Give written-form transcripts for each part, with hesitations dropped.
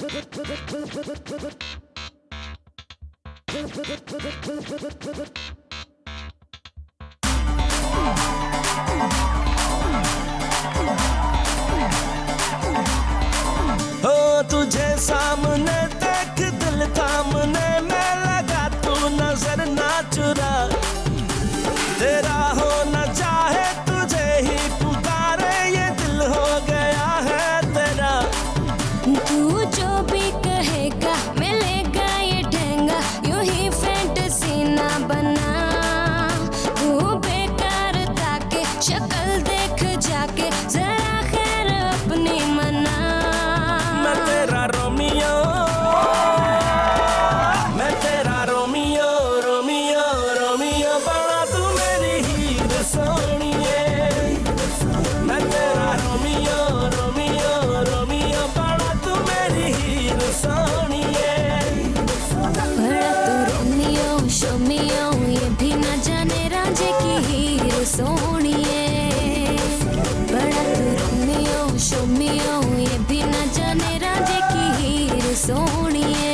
हो तुझे सामने देख दिल थामने में लगा, तू नजर ना चुरा। तेरा हो न चाहे तुझे ही पुकारे, ये दिल हो गया है तेरा। तू जो भी कहेगा मिलेगा ये ठेंगा, यूं ही फैंटेसी ना बना। तू बेकार ताके शक्ल देख जाके, जरा खैर अपनी मना। मैं तेरा रोमियो, मैं तेरा रोमियो, रोमियो रोमियो बड़ा तू मेरी हीर सोनिए। मैं तेरा रोमियो, रोमियो रोमियो बड़ा तू मेरी हीर सोनिए। बड़ा तू रोमियो शोमियो, ये भी न जाने रांझे की हीर सोनिए। बड़ा तू रोमियो शोमियो, ये भी न जाने रांझे की हीर सोनिए।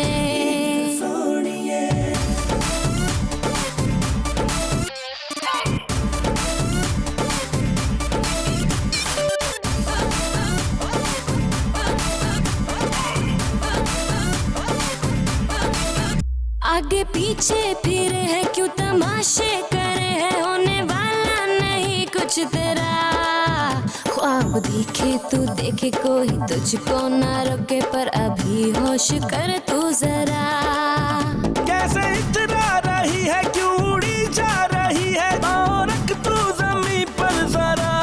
आगे पीछे फिरे है क्यों तमाशे करे है, होने वाला नहीं कुछ तेरा। ख्वाब देखे तू देखे कोई तुझको ना रोके, पर अभी होश कर तू जरा। कैसे इतना रही है, क्यों उड़ी जा रही है, और रख तू जमीन पर जरा।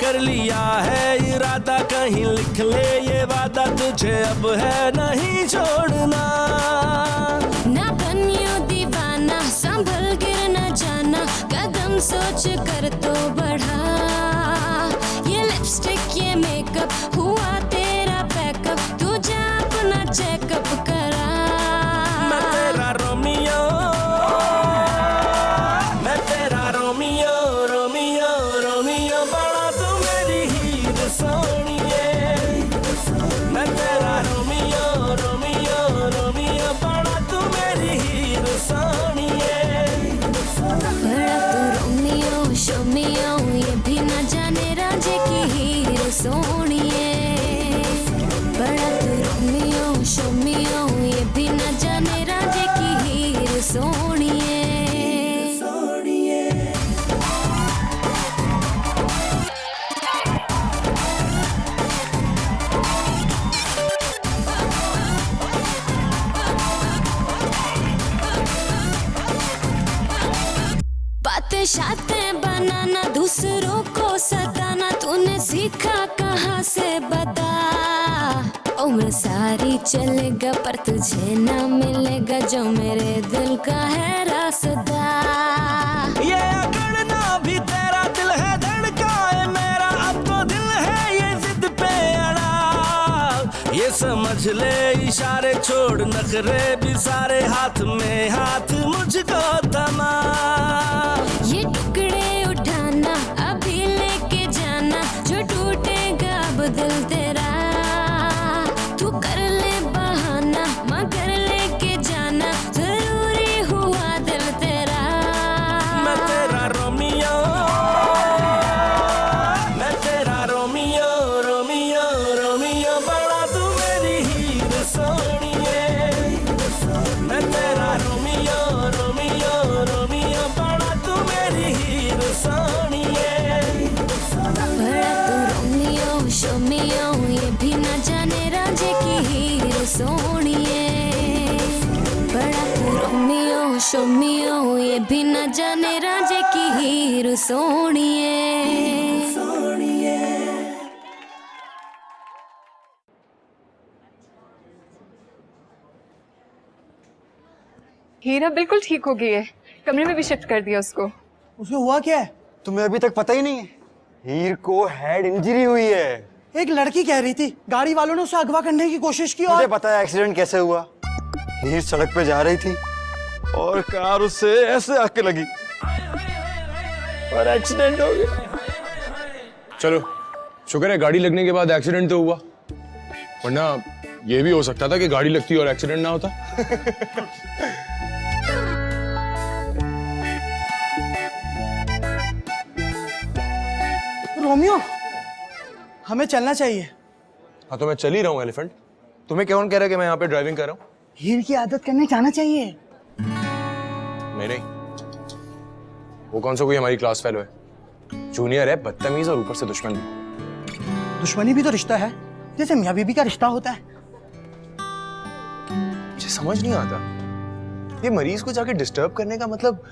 कर लिया है इरादा, कहीं लिख ले ये वादा, तुझे अब है नहीं छोड़ना। ना बनियो दीवाना, संभल गिर न जाना, कदम सोच कर तो बढ़ा। ये लिपस्टिक ये मेकअप हुआ तेरा पैकअप, तू जा अपना चेकअप करा। मैं तेरा रोमियो, मैं तेरा रोमियो, रोमियो रोमियो बड़ा तू मेरी हीर सोनिए। मैं तेरा रोमियो, रोमियो रोमियो बड़ा तू मेरी हीर सोनिए। बड़ा तू रोमियो शोमियो, ये भी न जाने रांझे की हीर सोनिए। बड़ा तू रोमियो शोमियो, ये भी न जाने रांझे की हीर सोनिए। बातें शातें बनाना, दूसरों को सताना, तूने सीखा कहाँ से बता। उम्र सारी चलेगा पर तुझे ना मिलेगा, जो मेरे दिल का है रास्ता। ये अकड़ना भी तेरा दिल है, धड़का है मेरा, अब तो दिल है ये जिद पे अड़ा। ये समझ ले इशारे छोड़ नखरे भी सारे, हाथ में हाथ मुझको थमा। ये टुकड़े उठाना अभी लेके जाना, जो टूटेगा अब दिल तेरा। तू कर ले बहाना मगर लेके जाना, जरूरी हुआ दिल तेरा। मैं तेरा रोमियो, मैं तेरा रोमियो, रोमियो रोमियो बड़ा तू मेरी हीर सोनिए। मैं तेरा रोमियो, रोमियो रोमियो बड़ा तू मेरी हीर सोनिए। बड़ा तू रोमियो शोमियो, ये भी न जाने रांझे की हीर सोनिए। बड़ा तू रोमियो शोमियो, ये भी न जाने रांझे की हीर सोनिए। हीरा बिल्कुल ठीक हो गई है, कमरे में भी शिफ्ट कर दिया उसको। उसे हुआ क्या है? तुम्हें अभी तक पता ही नहीं है? हीर को हेड इंजरी हुई है। एक लड़की कह रही थी गाड़ी वालों ने उसे अगवा करने की कोशिश की। मुझे और पता है एक्सीडेंट कैसे हुआ। हीर सड़क पे जा रही थी और कार उससे ऐसे आके लगी और एक्सीडेंट हो गया। चलो शुक्र है गाड़ी लगने के बाद एक्सीडेंट तो हुआ, वरना ये भी हो सकता था कि गाड़ी लगती और एक्सीडेंट ना होता। रोमियो, हमें चलना चाहिए। हाँ तो मैं चल ही रहा हूँ एलिफेंट। तुम्हें कौन कह रहा है कि मैं यहाँ पे ड्राइविंग कर रहा हूँ? हीर की आदत करने जाना चाहिए। नहीं, वो कौन सा कोई हमारी क्लास फेलो है? जूनियर है, बदतमीज और ऊपर से दुश्मन भी। दुश्मनी भी तो रिश्ता है, जैसे मियाँ बीबी का रिश्ता होता है। मुझे समझ नहीं आता, ये मरीज को जाके डिस्टर्ब करने का मतलब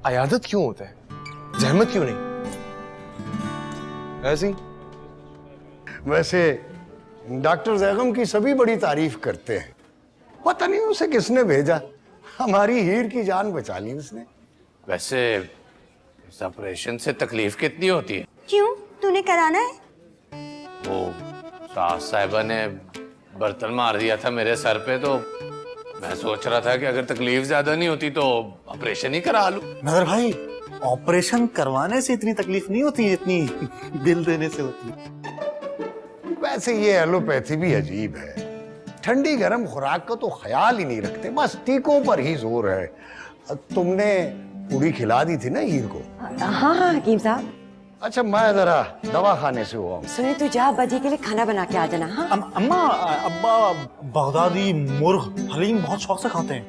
अयादत क्यों होता है? जहमत क्यों नहीं? ऐसी वैसे डॉक्टर जैगम की सभी बड़ी तारीफ करते हैं। पता नहीं उसे किसने भेजा, हमारी हीर की जान बचा ली उसने। वैसे इस ऑपरेशन से तकलीफ कितनी होती है? क्यों, तूने कराना है? वो सास साहिबा ने बर्तन मार दिया था मेरे सर पे, तो मैं सोच रहा था कि अगर तकलीफ ज्यादा नहीं होती तो ऑपरेशन ही करा लूं। नजर भाई, ऑपरेशन करवाने से इतनी तकलीफ नहीं होती जितनी दिल देने से होती है। वैसे ये एलोपैथी भी अजीब है, ठंडी गर्म खुराक का तो ख्याल ही नहीं रखते, बस टीकों पर ही जोर है। तुमने पूरी खिला दी थी ना हीर को? हाँ हाँ हकीम साहब। अच्छा मैं जरा दवा खाने से हुआ हूँ। सुनी, तू जा, बजी के लिए खाना बना के आ जाना। हाँ अम्मा, अब्बा बगदादी मुर्ग हलीम बहुत शौक से खाते हैं,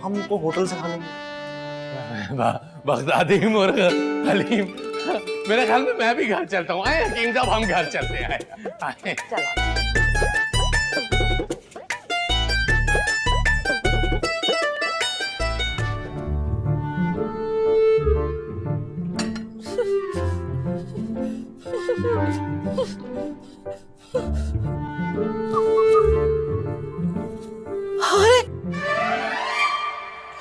हम तो होटल से खा लेंगे। बगदादी मुर्ग हलीम, मेरे ख्याल में मैं भी घर चलता हूँ। आए हकीम साहब, हम घर चलते हैं। आए।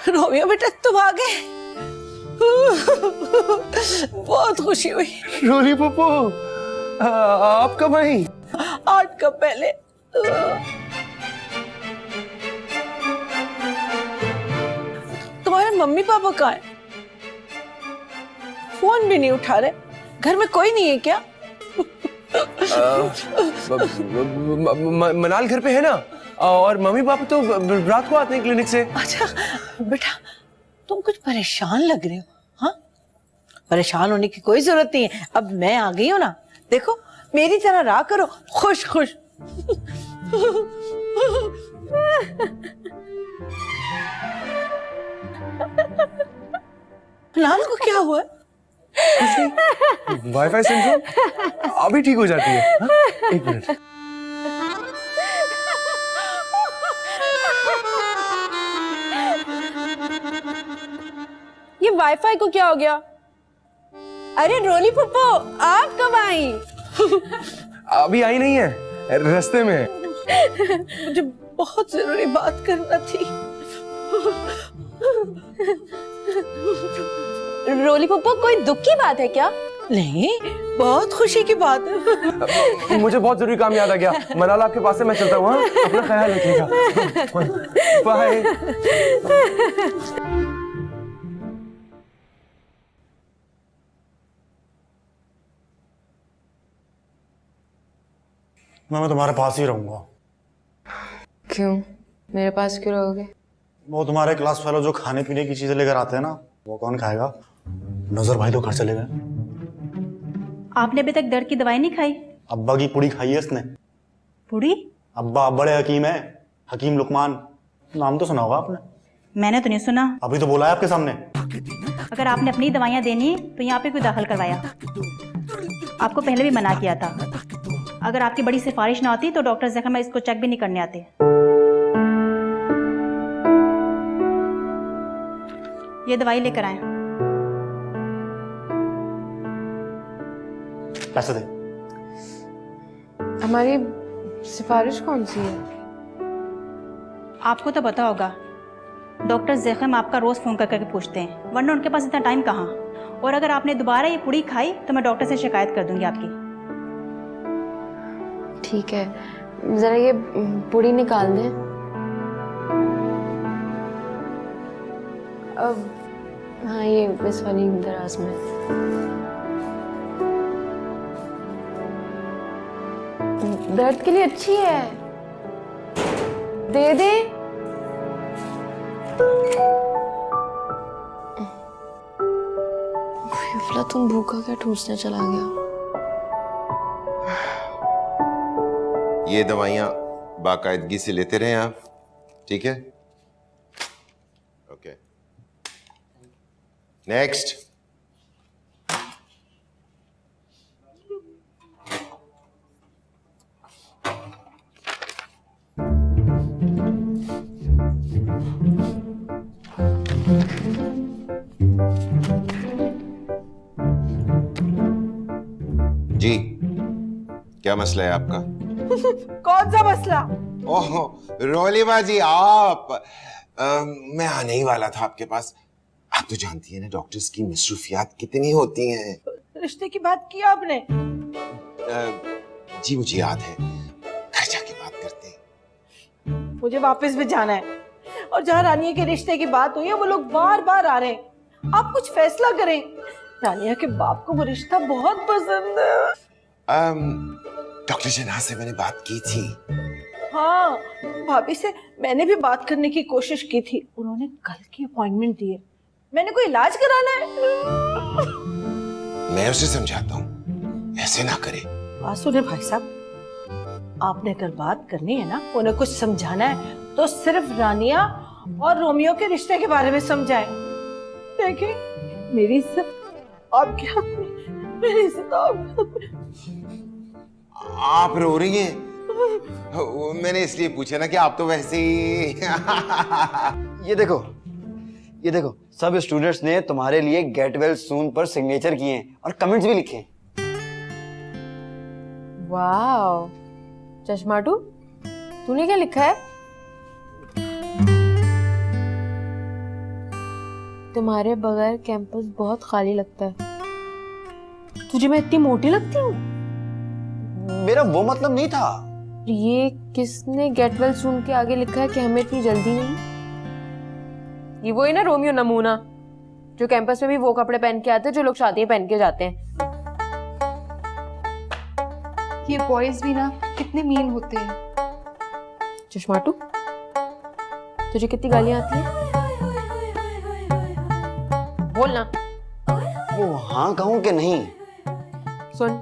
रोमियो बेटा, तुम आ गए। बहुत खुशी हुई। रोली पप्पू, आप कब आई? 8 कप पहले। तुम्हारे मम्मी पापा कहाँ हैं? फोन भी नहीं उठा रहे। घर में कोई नहीं है क्या? मनाल घर पे है ना, और मम्मी पापा तो रात को आते हैं क्लिनिक से। अच्छा बेटा, तुम कुछ परेशान लग रहे हो। हाँ, परेशान होने की कोई जरूरत नहीं है, अब मैं आ गई हूँ ना। देखो मेरी तरह रहा करो, खुश खुश। लाल को क्या हुआ? वाईफाई सिंड्रोम अभी ठीक हो जाती है। हाँ? एक मिनट। ये वाईफाई को क्या हो गया? अरे रोली पप्पू, आप कब आई? अभी आई नहीं है, रास्ते में है। मुझे बहुत जरूरी बात करना थी। रोली पप्पू, कोई दुख की बात है क्या? नहीं, बहुत खुशी की बात है। मुझे बहुत जरूरी काम याद आ गया। मनाल आपके पास है, मैं चलता हूँ। हाँ? अपना ख्याल रखिएगा। बाय। मैं तुम्हारे पास ही रहूंगा। क्यों? मेरे पास क्यों रहोगे? वो तुम्हारे क्लास फेलो जो खाने पीने की चीजें लेकर आते हैं ना, वो कौन खाएगा? नजर भाई तो घर चले गए। आपने अभी तक दर्द की दवाई नहीं खाई? अब्बा की पुड़ी खाई है इसने। पुड़ी? अब्बा बड़े हकीम है, हकीम लुकमान, नाम तो सुना होगा आपने। मैंने तो नहीं सुना। अभी तो बोला है आपके सामने। अगर आपने अपनी दवाइयाँ देनी तो यहाँ पे क्यों दाखिल करवाया? आपको पहले भी मना किया था। अगर आपकी बड़ी सिफारिश ना होती तो डॉक्टर जख्म इसको चेक भी नहीं करने आते। ये दवाई लेकर आए। पैसे दे। हमारी सिफारिश कौन सी है? आपको तो पता होगा, डॉक्टर जख्म आपका रोज फोन कर करके पूछते हैं, वरना उनके पास इतना टाइम कहाँ। और अगर आपने दोबारा ये पुड़ी खाई तो मैं डॉक्टर से शिकायत कर दूंगी आपकी। ठीक है, जरा ये पुड़ी निकाल दें। अब हाँ, ये इस वाली दराज में। दर्द के लिए अच्छी है। दे दे। फिफला तुम भूखा क्या ठूसने चला गया? ये दवाइयाँ बाकायदगी से लेते रहें आप, ठीक है? ओके। नेक्स्ट। जी, क्या मसला है आपका? कौन सा मसला? ओह रोलिमा जी, आप मैं आने ही वाला था आपके पास। आप तो जानती हैं ना डॉक्टर्स की मसरूफियात कितनी होती हैं। रिश्ते की बात की आपने? जी मुझे याद है, घर जाके बात करते हैं। मुझे वापस भी जाना है, और जहाँ रानिया के रिश्ते की बात हुई है वो लोग बार बार आ रहे हैं। आप कुछ फैसला करें। रानिया के बाप को वो रिश्ता बहुत पसंद है। डॉक्टर जना से मैंने बात की थी। हाँ, भाभी से मैंने भी बात करने की कोशिश की थी। उन्होंने कल की अपॉइंटमेंट दी है। मैंने कोई इलाज कराना है। मैं उसे समझाता हूँ, ऐसे ना करे। बात सुने भाई साहब, आपने अगर बात करनी है ना, उन्हें कुछ समझाना है तो सिर्फ रानिया और रोमियो के रिश्ते के बारे में समझाएं। देखिए, मेरी इज्जत आपके हाथ में, मेरी इज्जत आपके हाथ में। आप रो रही हैं? मैंने इसलिए पूछा ना कि आप तो वैसे ही ये देखो सब स्टूडेंट्स ने तुम्हारे लिए गेट वेल सून पर सिग्नेचर किए हैं और कमेंट्स भी लिखे हैं। वाओ, चश्माटू, तूने क्या लिखा है? तुम्हारे बगैर कैंपस बहुत खाली लगता है। तुझे मैं इतनी मोटी लगती हूँ? मेरा वो मतलब नहीं था। ये किसने गेट वेल सून के आगे लिखा है कि हमें इतनी जल्दी नहीं? ये वो है ना रोमियो नमूना, जो कैंपस में भी वो कपड़े पहन के आते हैं जो लोग शादी में पहन के जाते हैं। ये बॉयज भी ना कितने मीन होते हैं। चश्माटू, तुझे कितनी गालियां आती हैं? बोल ना। वो हाँ कहूँ कि नहीं? सुन,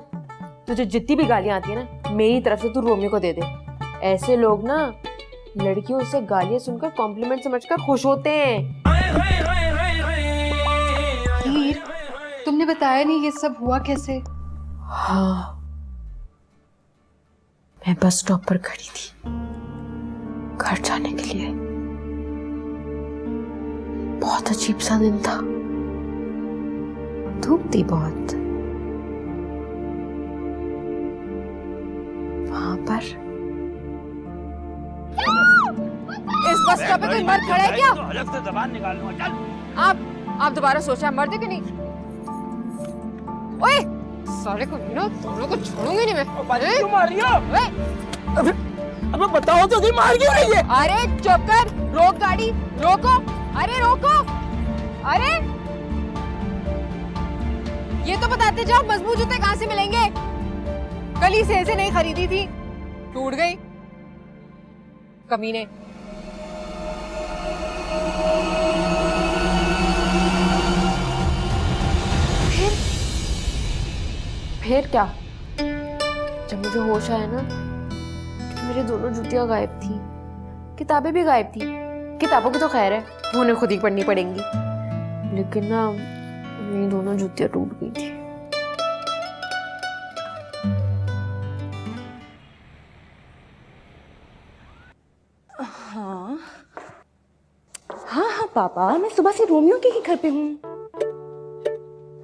तुझे जितनी भी गालियां आती है ना, मेरी तरफ से तू रोमियो को दे दे। ऐसे लोग ना लड़कियों से गालियां सुनकर कॉम्प्लीमेंट समझकर खुश होते हैं। हीर, तुमने बताया नहीं ये सब हुआ कैसे? हाँ, मैं बस स्टॉप पर खड़ी थी घर जाने के लिए। बहुत अजीब सा दिन था, धूप थी बहुत। वहां पर इस बस स्टॉप पे कोई मर्द खड़ा है क्या? अलग से जबान निकाल लो, चल। आप दोबारा सोचा मर्द है कि नहीं? ओए, सारे को दोनों को छोड़ूंगी नहीं मैं। क्यों मार रही हो? अबे बताओ तो, मार क्यों रही है? अरे चुप कर, रोक गाड़ी, रोको। अरे रोको, अरे ये तो बताते जाओ मजबूत जूते कहाँ से मिलेंगे? कल ही से ऐसे नहीं खरीदी थी, टूट गई कमीने। फिर क्या? जब मुझे होश आया ना, मेरे दोनों जूतियां गायब थी, किताबें भी गायब थी। किताबों की तो खैर है, वो उन्हें खुद ही पढ़नी पड़ेंगी, लेकिन ना मेरी दोनों जूतियां टूट गई थी। हाँ हाँ हाँ पापा, मैं सुबह से रोमियो के ही घर पे हूँ।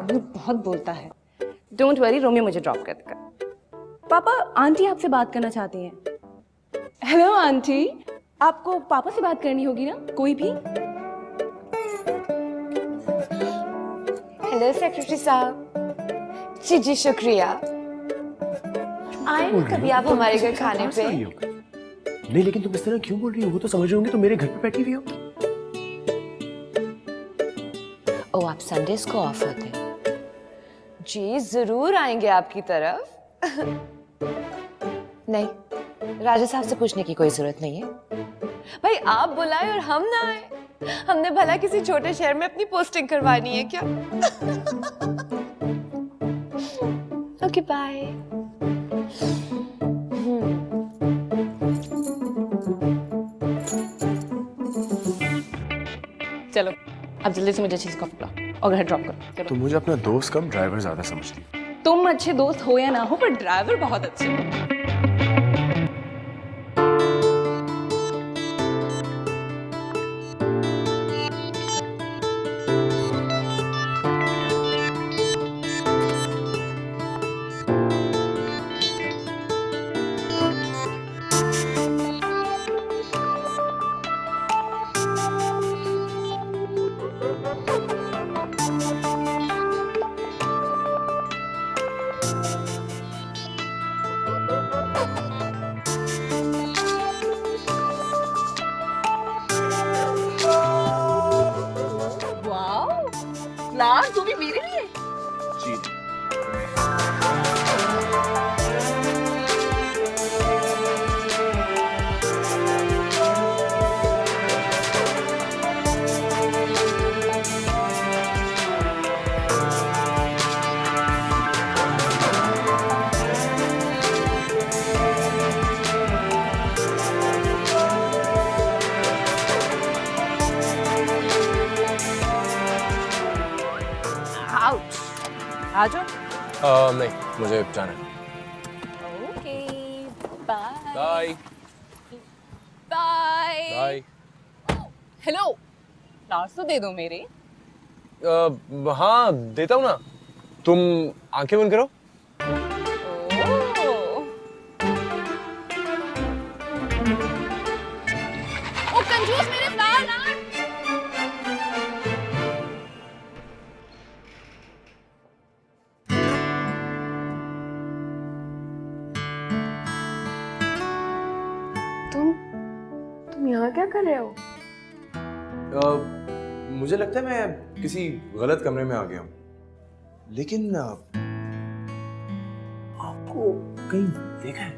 वो बहुत बोलता है। डोंट वरी, रोमियो मुझे ड्रॉप कर देगा। पापा, आंटी आपसे बात करना चाहती हैं। हेलो आंटी, आपको पापा से बात करनी होगी ना, कोई भी? हेलो सेक्रेटरी साहब। जी जी शुक्रिया। आए ना कभी आप हमारे घर खाने पे? नहीं, लेकिन तुम इस तरह क्यों बोल रही हो? वो तो समझ रहे होंगे तुम मेरे घर पे बैठी हुई हो। ओ, आप संडेज को ऑफ होते हैं? जी जरूर आएंगे आपकी तरफ। नहीं, राजा साहब से पूछने की कोई जरूरत नहीं है। भाई आप बुलाए और हम ना आए, हमने भला किसी छोटे शहर में अपनी पोस्टिंग करवानी है क्या? Okay bye. चलो अब जल्दी से मुझे अच्छी सी कॉफी पिलाओ और घर ड्रॉप करो। तो मुझे अपना दोस्त कम ड्राइवर ज्यादा समझती है। तुम अच्छे दोस्त हो या ना हो, पर ड्राइवर बहुत अच्छे हो। ग्लास तू भी मेरे लिए? जी। आ जाओ। नहीं, मुझे जाना है। Okay, bye bye bye bye. Hello, flowers तो दे दो मेरे। हाँ देता हूँ ना, तुम आंखें बंद करो। ओ कंजूस, मेरे फ्लावर ना। तुम यहाँ क्या कर रहे हो? मुझे लगता है मैं किसी गलत कमरे में आ गया हूँ, लेकिन आपको कहीं देखा है?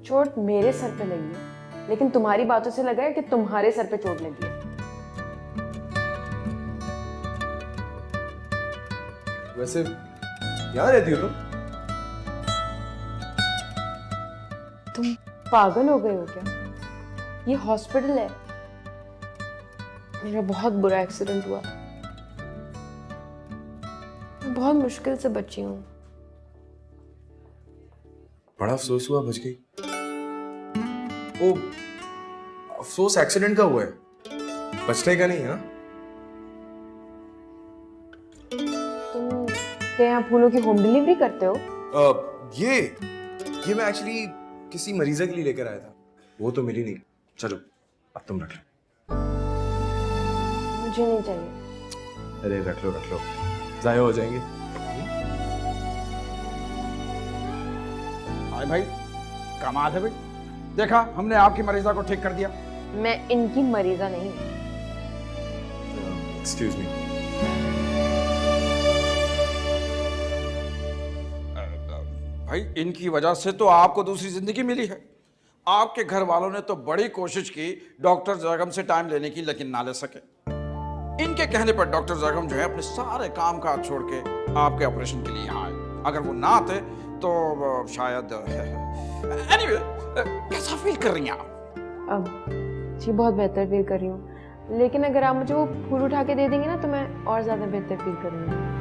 चोट मेरे सर पे लगी है, लेकिन तुम्हारी बातों से लगा है कि तुम्हारे सर पे चोट लगी है। वैसे यहाँ रहती हो तुम पागल हो गए हो क्या? ये हॉस्पिटल है। मेरा बहुत बुरा एक्सीडेंट हुआ, मैं बहुत मुश्किल से बची हूँ। बड़ा अफसोस हुआ, बच गई। ओ, अफसोस एक्सीडेंट का हुआ है, बचने का नहीं। हाँ, तुम क्या यहाँ फूलों की होम डिलीवरी करते हो? ये मैं एक्चुअली किसी मरीजा के लिए लेकर आया था, वो तो मिली नहीं। चलो अब तुम रख लो। मुझे नहीं चाहिए। अरे रख लो, जाया हो जाएंगे। हाय भाई, कमाल है भाई। देखा, हमने आपकी मरीजा को ठीक कर दिया। मैं इनकी मरीजा नहीं हूँ। Excuse me. भाई इनकी वजह से तो आपको दूसरी जिंदगी मिली है। आपके घर वालों ने तो बड़ी कोशिश की डॉक्टर जगम से टाइम लेने की, लेकिन ना ले सके। इनके कहने पर डॉक्टर जगम जो है अपने सारे काम काज छोड़ के आपके ऑपरेशन के लिए यहाँ आए। अगर वो ना आते तो शायद एनीवे, कैसा फील कर रही हैं आप? अब जी बहुत बेहतर फील कर रही हूँ, लेकिन अगर आप मुझे वो फूल उठा के दे देंगे ना तो मैं और ज्यादा बेहतर फील करूँगी।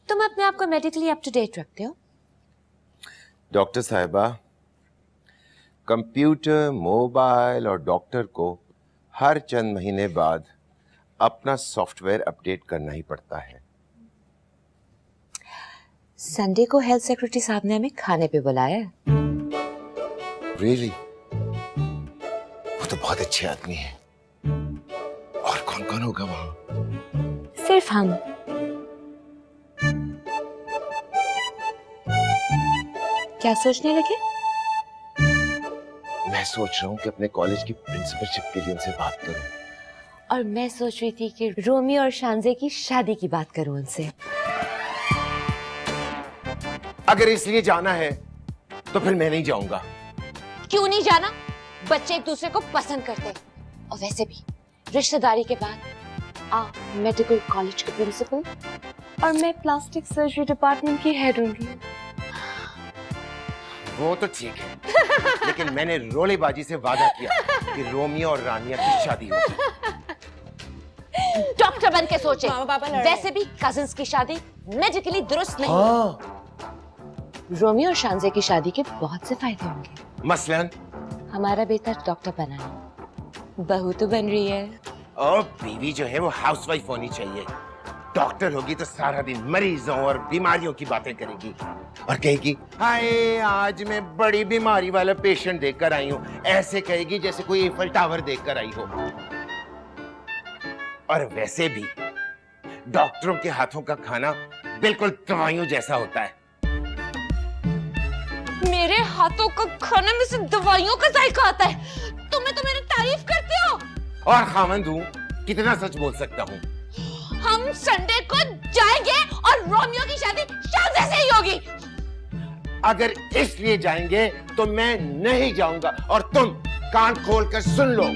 तुम अपने आप को मेडिकली अप टू डेट रखते हो? डॉक्टर साहिबा, कंप्यूटर, मोबाइल और डॉक्टर को हर चंद महीने बाद अपना सॉफ्टवेयर अपडेट करना ही पड़ता है। संडे को हेल्थ सेक्रेटरी साहब ने हमें खाने पे बुलाया है। रियली? वो तो बहुत अच्छे आदमी हैं। और कौन कौन होगा वहां? सिर्फ हम। क्या सोचने लगे? मैं सोच रहा हूँ कि अपने कॉलेज की प्रिंसिपलशिप के लिए उनसे बात करूं। और मैं सोच रही थी कि रोमियो और शांजे की शादी की बात करूं उनसे। अगर इसलिए जाना है तो फिर मैं नहीं जाऊंगा। क्यों नहीं जाना? बच्चे एक दूसरे को पसंद करते हैं। और वैसे भी रिश्तेदारी के बाद आप मेडिकल कॉलेज के प्रिंसिपल और मैं प्लास्टिक सर्जरी डिपार्टमेंट की हेड होंगी। वो तो ठीक है, लेकिन मैंने रोलेबाजी से वादा किया कि रोमियो और रानिया की शादी होगी। डॉक्टर बन के सोचे। वैसे भी कजिन्स की शादी मेडिकली दुरुस्त नहीं। रोमियो और शांजे की शादी के बहुत से फायदे होंगे। मसलन? हमारा बेटा डॉक्टर बना है, बहू तो बन रही है। और बीवी जो है वो हाउसवाइफ होनी चाहिए। डॉक्टर होगी तो सारा दिन मरीजों और बीमारियों की बातें करेगी और कहेगी, हाय आज मैं बड़ी बीमारी वाला पेशेंट देखकर आई हूँ। ऐसे कहेगी जैसे कोई एफल टावर देखकर आई हो। और वैसे भी डॉक्टरों के हाथों का खाना बिल्कुल दवाइयों जैसा होता है। मेरे हाथों का खाने में से दवाइयों का जायका आता है। तुम्हें तो मेरी तारीफ करते हो। और खामंद हूँ, कितना सच बोल सकता हूँ। हम संडे को जाएंगे और रोमियो की शादी शांजे से ही होगी। अगर इसलिए जाएंगे तो मैं नहीं जाऊंगा और तुम कान खोलकर सुन लो।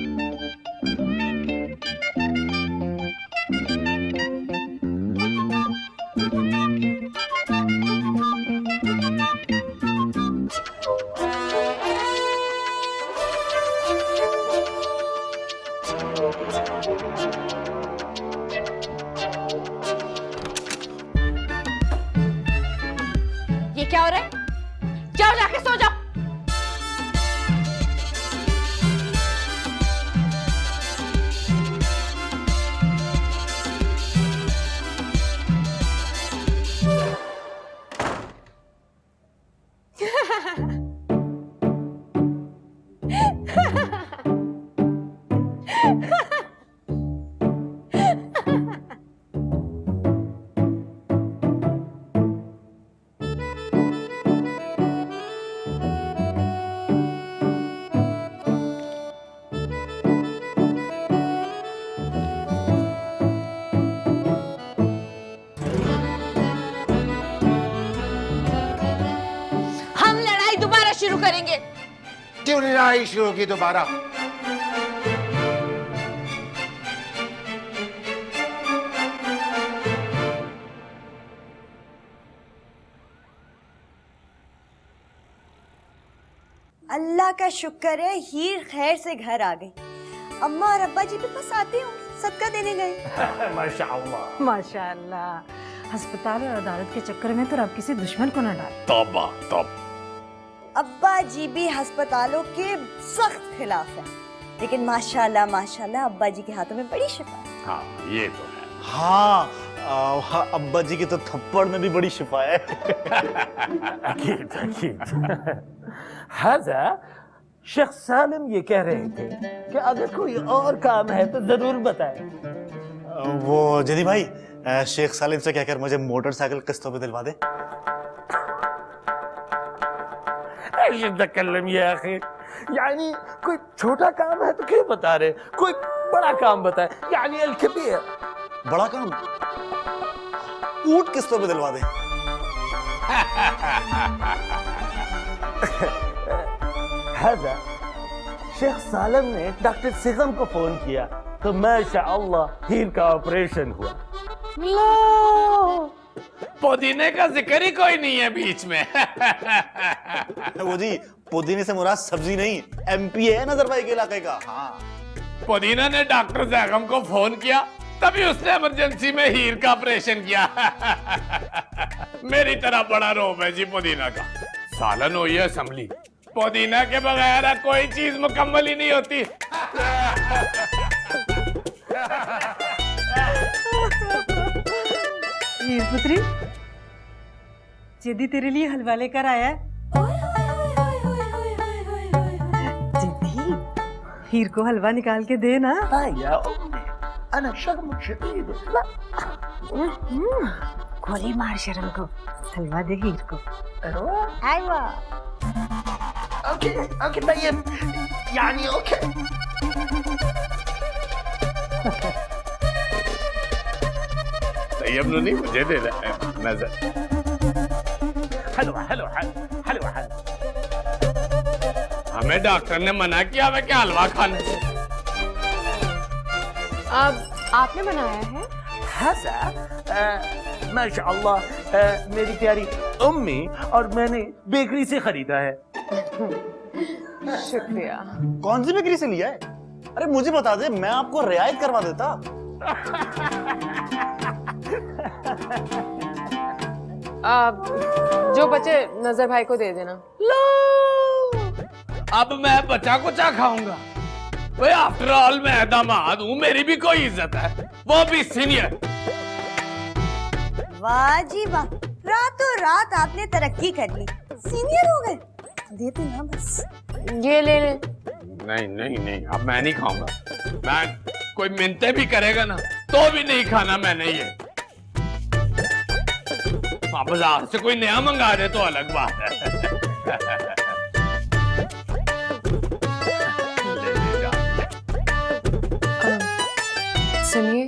ये क्या हो रहा है? जाओ जाके सो जाओ। शुरू करेंगे। क्यों लड़ाई शुरू होगी दोबारा? अल्लाह का शुक्र है हीर खैर से घर आ गई। अम्मा और अब्बा जी भी बस आते होंगे, सदका देने गए। माशाअल्लाह माशाअल्लाह। अस्पताल और अदालत के चक्कर में तो रब किसी दुश्मन को न डाले। तौबा तौबा। अब्बा जी भी अस्पतालों के सख्त खिलाफ है, लेकिन माशाल्लाह माशाल्लाह अब्बा जी के हाथों में बड़ी शिफा है। हाँ ये तो है। हाँ, अब्बा जी के तो थप्पड़ में भी बड़ी शिफा है। अकीद अकीद। हाजा शेख सालिम ये कह रहे थे कि अगर कोई और काम है तो जरूर बताएं। वो जदी भाई, शेख सालिम से कहकर मुझे मोटरसाइकिल किस्तों पे दिलवा दे। यानी कोई छोटा काम है तो क्यों बता रहे, कोई बड़ा काम बताए। यानी अल-कबीर। बड़ा काम? ऊंट किस्तों पे दिलवा दे। हाजा शेख सालिम ने डॉक्टर सिगम को फोन किया तो माशाअल्लाह हीर का ऑपरेशन हुआ। पुदीने का जिक्र ही कोई नहीं है बीच में। वो जी, पुदीने से मुराद सब्जी नहीं, एमपी है नजर भाई के इलाके का। हाँ, पुदीना ने डॉक्टर जैगम को फोन किया तभी उसने इमरजेंसी में हीर का ऑपरेशन किया। मेरी तरह बड़ा रोब है जी पुदीना का। सालन हुई है असम्बली, पुदीना के बगैर कोई चीज मुकम्मल ही नहीं होती। हीर पुत्री, जेदी तेरे लिए हलवा लेकर आया है। जेदी, हीर को हलवा निकाल के दे ना। गोली मार शर्म को, हलवा दे हीर को। हलवा। ओके ओके तैयब, यानी ओके। तैयब नहीं, मुझे दे रहा है नजर। हलवा हलवा हलवा हलवा। हमें डॉक्टर ने मना किया हमें क्या हलवा खाने से। अब आपने बनाया है? माशाअल्लाह, मेरी प्यारी अम्मी और मैंने बेकरी से खरीदा है। शुक्रिया। कौन सी बेकरी से लिया है? अरे मुझे बता दे, मैं आपको रियायत करवा देता। जो बचे नजर भाई को दे देना। लो, अब मैं बचा कुचा खाऊंगा? भाई आफ्टर ऑल मैं दामाद हूँ, मेरी भी कोई इज्जत है, वो भी सीनियर। वाह जी वाह, रातों रात आपने तरक्की कर ली, सीनियर हो गए। देते ना बस। ये ले ले। नहीं नहीं नहीं, अब मैं नहीं खाऊंगा। मैं कोई मिन्नतें भी करेगा ना तो भी नहीं खाना मैंने ये। बाजार से कोई नया मंगा दे तो अलग बात है। सुनिए,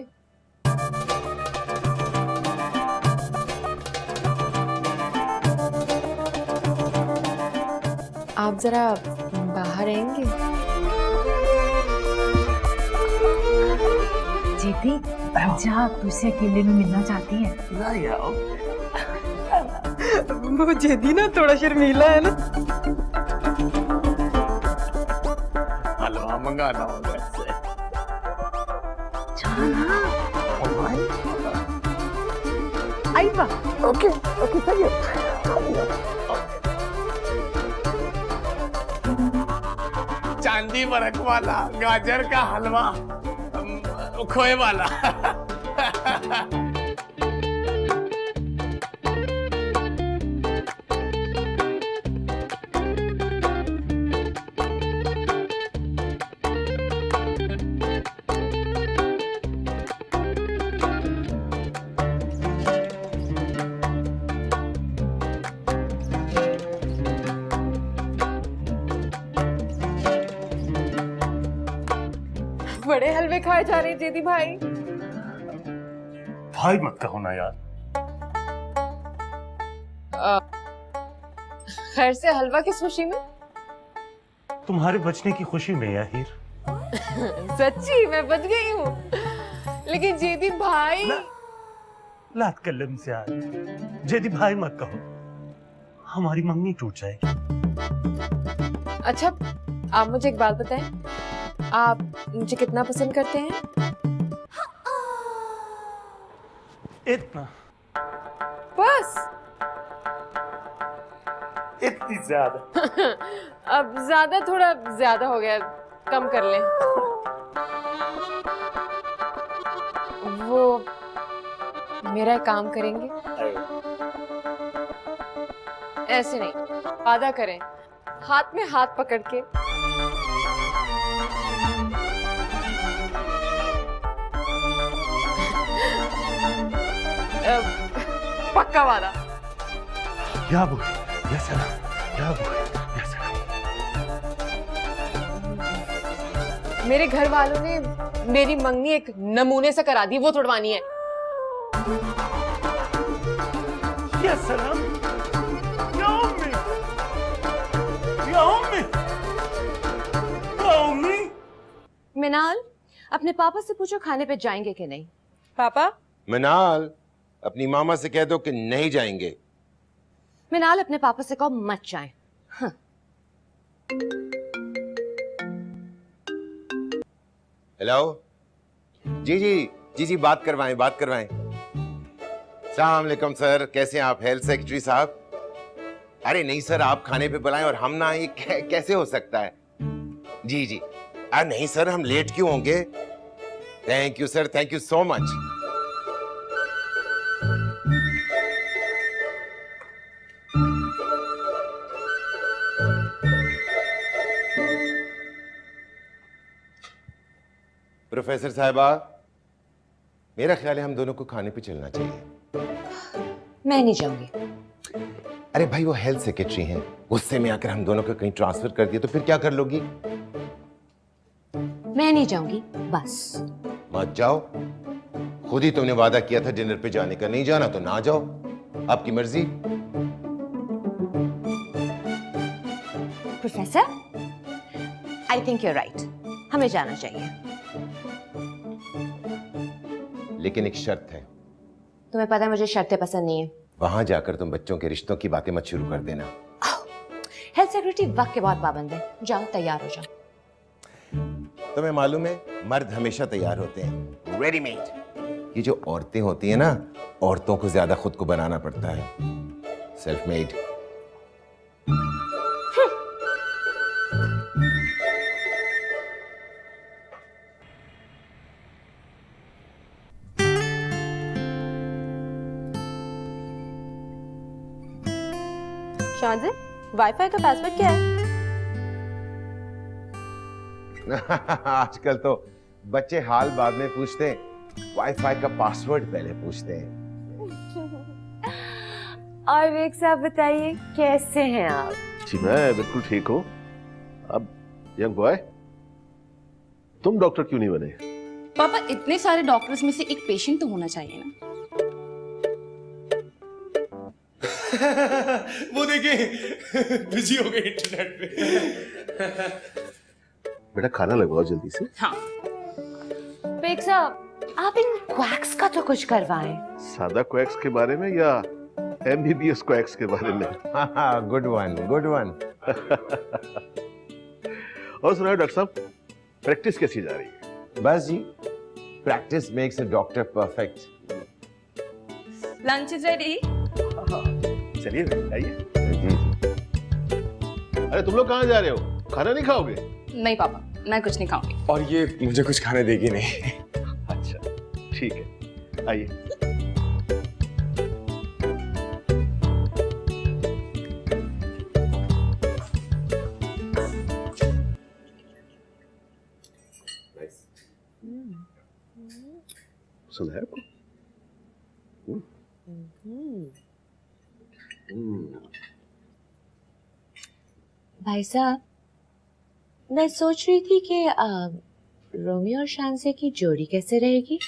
आप जरा बाहर आएंगे? जीती, जा, तुझसे अकेले में मिलना चाहती है। वो जेदी ना थोड़ा शर्मीला है ना। हलवा मंगाना होगा इससे। आई बा। ओके ओके तैयब। चांदी बरक वाला, गाजर का हलवा, खोए वाला। बड़े हलवे खाए जा रहे जेदी भाई। भाई मत कहो ना यार। खैर से हलवा किस खुशी में? तुम्हारे बचने की खुशी में या हीर। सच्ची मैं बच गई हूँ, लेकिन जेदी भाई। ला तकल्लम से आज, जेदी भाई मत कहो, हमारी मंगनी टूट जाएगी। अच्छा, आप मुझे एक बात बताएं, आप मुझे कितना पसंद करते हैं? इतना। बस इतनी ज्यादा। अब ज्यादा थोड़ा ज्यादा हो गया, कम कर लें। वो मेरा काम करेंगे? ऐसे नहीं, वादा करें, हाथ में हाथ पकड़ के। पक्का वादा। या बुआ, या सलाम, या बुआ, या सलाम। मेरे घर वालों ने मेरी मंगनी एक नमूने से करा दी, वो तुड़वानी है। या सलाम, या उम्मी, या उम्मी, या उम्मी। मिनाल, अपने पापा से पूछो खाने पे जाएंगे कि नहीं। पापा? मिनाल, अपनी मामा से कह दो कि नहीं जाएंगे। मिनाल, अपने पापा से कहो मत जाएं। हाँ। हेलो, जी बात करवाएं। अस्सलाम वालेकुम सर, कैसे हैं आप? हेल्थ सेक्रेटरी साहब? अरे नहीं सर, आप खाने पे बुलाएं और हम ना, ये कैसे हो सकता है? जी नहीं सर, हम लेट क्यों होंगे? Thank you sir, thank you so much. Professor साहिबा, मेरा ख्याल है हम दोनों को खाने पे चलना चाहिए। मैं नहीं जाऊंगी। अरे भाई, वो हेल्थ सेक्रेटरी हैं, गुस्से में आकर हम दोनों को कहीं ट्रांसफर कर दिया तो फिर क्या कर लोगी? मैं नहीं जाऊंगी बस। मत जाओ, खुद ही तुमने वादा किया था डिनर पे जाने का, नहीं जाना तो ना जाओ, आपकी मर्जी। Professor, I think you right, हमें जाना चाहिए। लेकिन एक शर्त है। तुम्हें पता है मुझे शर्तें पसंद नहीं है। वहां जाकर तुम बच्चों के रिश्तों की बातें मत शुरू कर देना। हेल्थ सेक्रेटरी वक्त के बहुत पाबंद है। जाओ, तैयार हो जाओ। तुम्हें मालूम है, मर्द हमेशा तैयार होते हैं, रेडीमेड। ये जो औरतें होती हैं ना, औरतों को ज्यादा खुद को बनाना पड़ता है, सेल्फ मेड। शाहजी, वाईफाई का पासवर्ड क्या है? आजकल तो बच्चे हाल बाद में पूछते हैं, वाईफाई का पासवर्ड पहले पूछते हैं। और विवेक साहब बताइए, कैसे हैं आप? जी मैं बिल्कुल ठीक हूँ। अब यंग बॉय, तुम डॉक्टर क्यों नहीं बने? पापा, इतने सारे डॉक्टर्स में से एक पेशेंट तो होना चाहिए ना। वो देखिए बिजी हो गए इंटरनेट पे। बेटा खाना लगवाओ जल्दी से। हाँ। विवेक साहब, आप इन क्वैक्स का तो कुछ करवाएं। सादा क्वैक्स के बारे में या MBBS क्वैक्स के बारे में? Good one, good one. और सुनाओ डॉक्टर साहब, प्रैक्टिस कैसी जा रही है? बस जी, practice makes a doctor perfect. Lunch is ready. चलिए आइए। अरे तुम लोग कहाँ जा रहे हो? खाना नहीं खाओगे? नहीं पापा, मैं कुछ नहीं खाऊंगी। और ये मुझे कुछ खाने देगी नहीं। अच्छा ठीक है, आइए। सुना है आपको? भाई साहब, मैं सोच रही थी कि रोमियो और शांसे की जोड़ी कैसे रहेगी?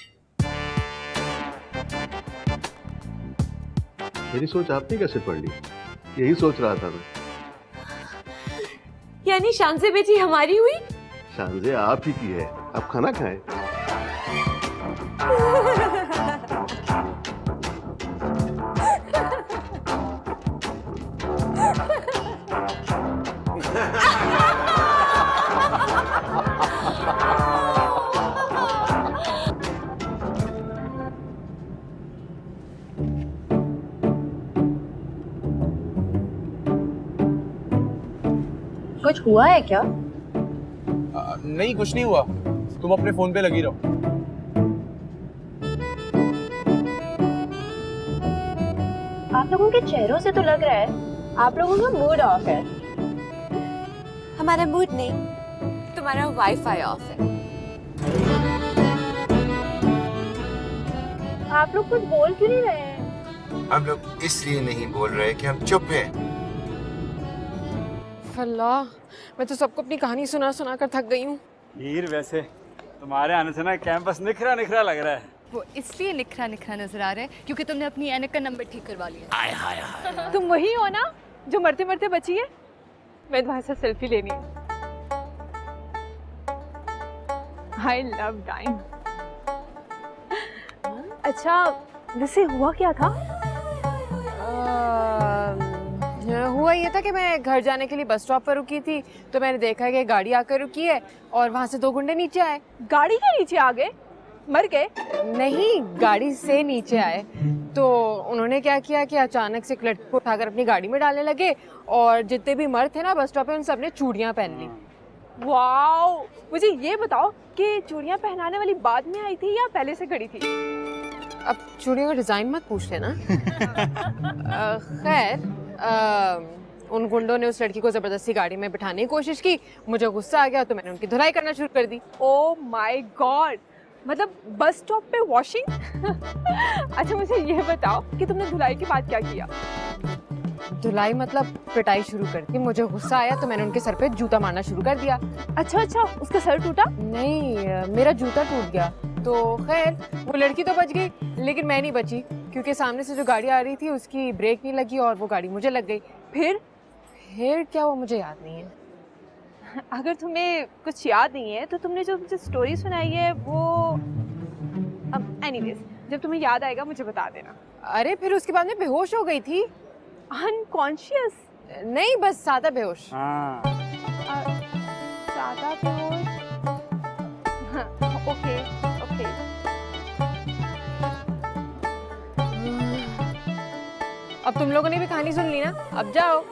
मेरी सोच आपने कैसे पढ़ ली? यही सोच रहा था मैं। यानी शांसे बेटी हमारी हुई? शांजे आप ही की है। आप खाना खाएं। कुछ हुआ है क्या? नहीं, कुछ नहीं हुआ, तुम अपने फोन पे लगी रहो। आप लोगों के चेहरों से तो लग रहा है आप लोगों का मूड ऑफ है। हमारा मूड नहीं, तुम्हारा वाईफाई ऑफ है। आप लोग कुछ बोल क्यों नहीं रहे हैं? हम लोग इसलिए नहीं बोल रहे कि हम चुप हैं। अल्लाह, मैं तो सबको अपनी कहानी सुना सुना कर थक गई हूँ। हीर, वैसे तुम्हारे आने से ना कैंपस निखरा निखरा लग रहा है। वो इसलिए निखरा निखरा नजर आ रहा है क्योंकि तुमने अपनी ऐनक का नंबर ठीक करवा लिया। आय हाय हाय। तुम वही हो ना जो मरते मरते बची है? मैं तुम्हारे साथ सेल्फी लेनी है। I love dying. अच्छा, वैसे हुआ क्या था? हुआ ये था कि मैं घर जाने के लिए बस स्टॉप पर रुकी थी, तो मैंने देखा कि गाड़ी आकर रुकी है और वहाँ से दो गुंडे नीचे आए। गाड़ी के नीचे आ गए? मर गए? नहीं, गाड़ी से नीचे आए। तो उन्होंने क्या किया कि अचानक से एक लड़की को उठाकर अपनी गाड़ी में डालने लगे और जितने भी मर्द थे ना बस स्टॉप पे, उन सबने चूड़ियाँ पहन ली। वाओ! मुझे ये बताओ कि चूड़ियाँ पहनाने वाली बाद में आई थी या पहले से खड़ी थी? अब चूड़ियों का डिजाइन मत पूछ लेना। खैर, उन गुंडों ने उस लड़की को जबरदस्ती गाड़ी में बिठाने की कोशिश की। मुझे गुस्सा आ गया तो मैंने उनकी धुलाई करना शुरू कर दी। Oh my God! मतलब बस स्टॉप पे वॉशिंग? अच्छा मुझे ये बताओ कि तुमने धुलाई के बाद क्या किया? धुलाई मतलब पिटाई शुरू कर दी। मुझे गुस्सा आया तो मैंने उनके सर पे जूता मारना शुरू कर दिया। अच्छा, उसका सर टूटा? नहीं, मेरा जूता टूट गया। तो खैर वो लड़की तो बच गई, लेकिन मैं नहीं बची, क्योंकि सामने से जो गाड़ी आ रही थी उसकी ब्रेक नहीं लगी और वो गाड़ी मुझे लग गई। फिर क्या वो मुझे याद नहीं है। अगर तुम्हें कुछ याद नहीं है तो तुमने जो मुझे स्टोरी सुनाई है वो एनीवेज जब तुम्हें याद आएगा मुझे बता देना। अरे फिर उसके बाद में बेहोश हो गई थी। अनकॉन्शियस? नहीं, बस सादा बेहोश। सादा बेहोश? ओके। अब तुम लोगों ने भी कहानी सुन ली ना, अब जाओ।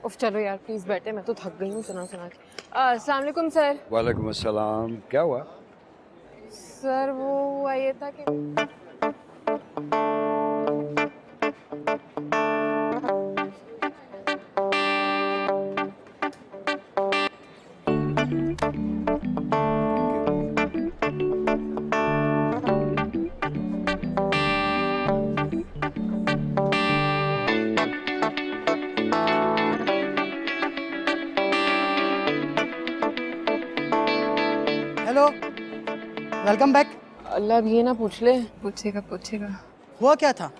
उफ, चलो यार प्लीज बैठे, मैं तो थक गई हूँ सुना के। अस्सलाम वालेकुम सर। वालेकुम अस्सलाम। क्या हुआ? सर वो हुआ ये था कि हेलो, वेलकम बैक। अल्लाह अब ये ना पूछ ले। पूछेगा। हुआ क्या था?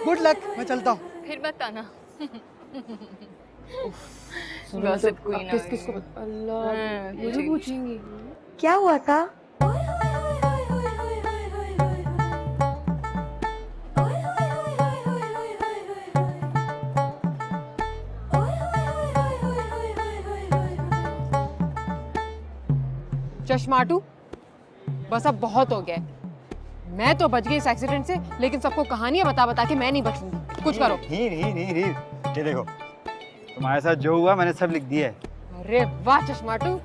गुड लक, मैं चलता हूँ। फिर मत आना। गॉसिप क्वीन किसको? अल्लाह, मुझे पूछेंगी क्या हुआ था? चश्माटू, बस अब बहुत हो गया है। मैं तो बच गई इस एक्सीडेंट से, लेकिन सबको कहानियां बता के मैं नहीं बचूंगी। कुछ करो। हीर, ये देखो तुम्हारे साथ जो हुआ मैंने सब लिख दिया है। अरे वाह चश्माटू,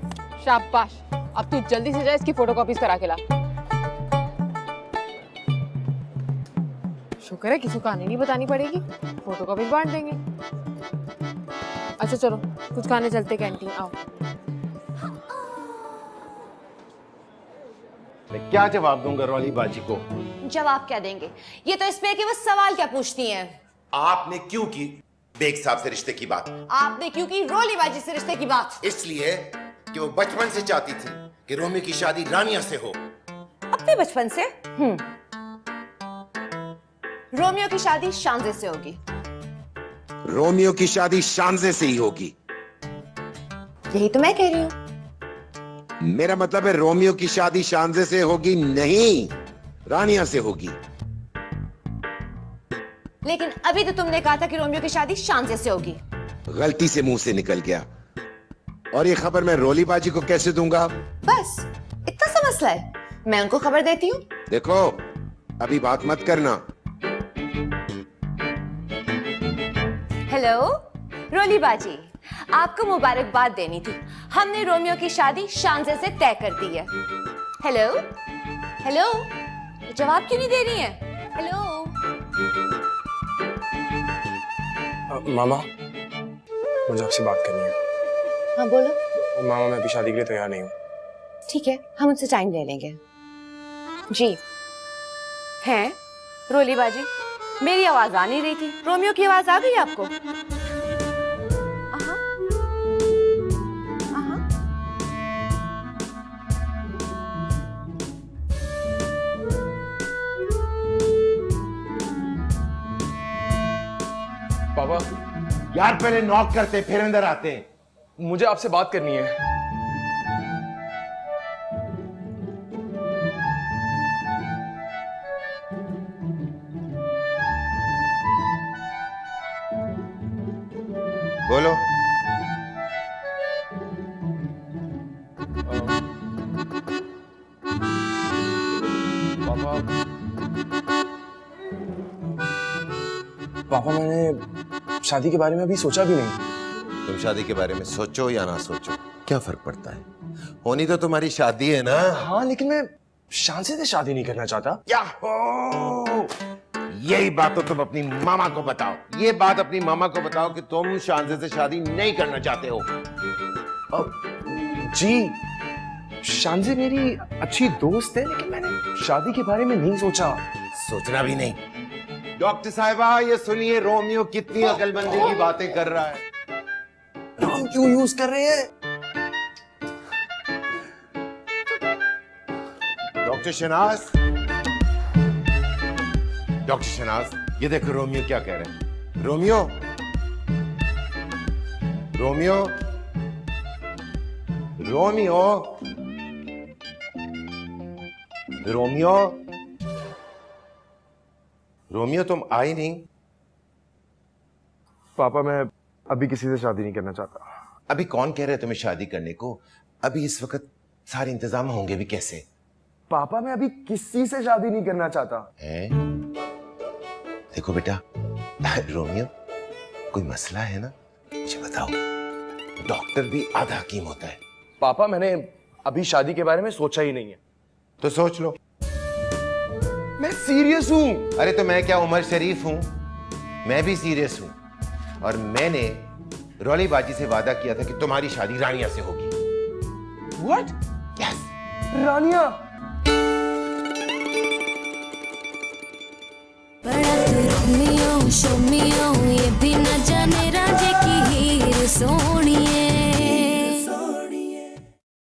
शाबाश। अब तू जल्दी से जा इसकी फोटोकॉपीज करा के ला। शुक्र है किसी को कहानी नहीं बतानी पड़ेगी, फोटोकॉपीज बांट देंगे। अच्छा चलो कुछ खाने चलते कैंटीन, आओ। मैं क्या जवाब दूंगा रौली बाजी को? जवाब क्या देंगे? ये तो इसमें कि वो सवाल क्या पूछती हैं। आपने क्यों की बेग साहब से रिश्ते की बात? आपने क्यों की रोली बाजी से रिश्ते की बात? इसलिए कि वो बचपन से चाहती थी कि रोमियो की शादी रानिया से हो। अपने बचपन से? रोमियो की शादी शांजे से होगी। रोमियो की शादी शांजे से ही होगी। यही तो मैं कह रही हूँ। मेरा मतलब है रोमियो की शादी शांजे से होगी नहीं, रानिया से होगी। लेकिन अभी तो तुमने कहा था कि रोमियो की शादी शांजे से होगी। गलती से मुंह से निकल गया। और ये खबर मैं रोली बाजी को कैसे दूंगा? बस इतना सा मसला है, मैं उनको खबर देती हूँ। देखो अभी बात मत करना। हेलो रोली बाजी, आपको मुबारकबाद देनी थी। हमने रोमियो की शादी शांजे से तय कर दी है। हेलो, जवाब क्यों नहीं दे रही है? हेलो मामा, मुझे आपसे बात करनी है। हाँ बोलो। मामा मैं अभी शादी के लिए तैयार नहीं हूँ। ठीक है, हम उनसे टाइम ले लेंगे। जी हैं रोली बाजी, मेरी आवाज आ नहीं रही थी। रोमियो की आवाज आ गई आपको? पापा यार पहले नॉक करते फिर अंदर आते हैं। मुझे आपसे बात करनी है। बोलो। पापा मैंने शादी के बारे में अभी सोचा भी नहीं। तुम शादी के बारे में सोचो या ना सोचो, क्या फर्क पड़ता है? होनी तो तुम्हारी शादी है ना। हाँ, लेकिन मैं शांति से शादी नहीं करना चाहता। याहो! यही बात तो तुम अपनी मामा को बताओ। ये बात अपनी मामा को बताओ कि तुम शांति से शादी नहीं करना चाहते हो। जी, शांति मेरी अच्छी दोस्त है, लेकिन मैंने शादी के बारे में नहीं सोचा। सोचना भी नहीं। डॉक्टर साहिबा, ये सुनिए, रोमियो कितनी अकलमंदी की बातें कर रहा है। नाम क्यों यूज कर रहे हैं? डॉक्टर शनाज, डॉक्टर शनाज, ये देखो रोमियो क्या कह रहे हैं। Romeo, Romeo, Romeo, Romeo, Romeo, तुम आई नहीं। पापा, मैं अभी किसी से शादी नहीं करना चाहता। अभी कौन कह रहे है तुम्हें शादी करने को? अभी इस वक्त सारे इंतजाम होंगे भी कैसे? पापा, मैं अभी किसी से शादी नहीं करना चाहता। है? देखो बेटा, रोमियो, कोई मसला है ना? मुझे बताओ। डॉक्टर भी आधा हकीम होता है। पापा, मैंने अभी शादी के बारे में सोचा ही नहीं है। तो सोच लो। मैं सीरियस हूं। अरे तो मैं क्या उमर शरीफ हूं? मैं भी सीरियस हूं। और मैंने रौलीबाजी से वादा किया था कि तुम्हारी शादी रानिया से होगी। What? Yes. रानिया? बड़ा तू रोमियो शोमियो, ये भी न जाने राजे की हीर सोनिए।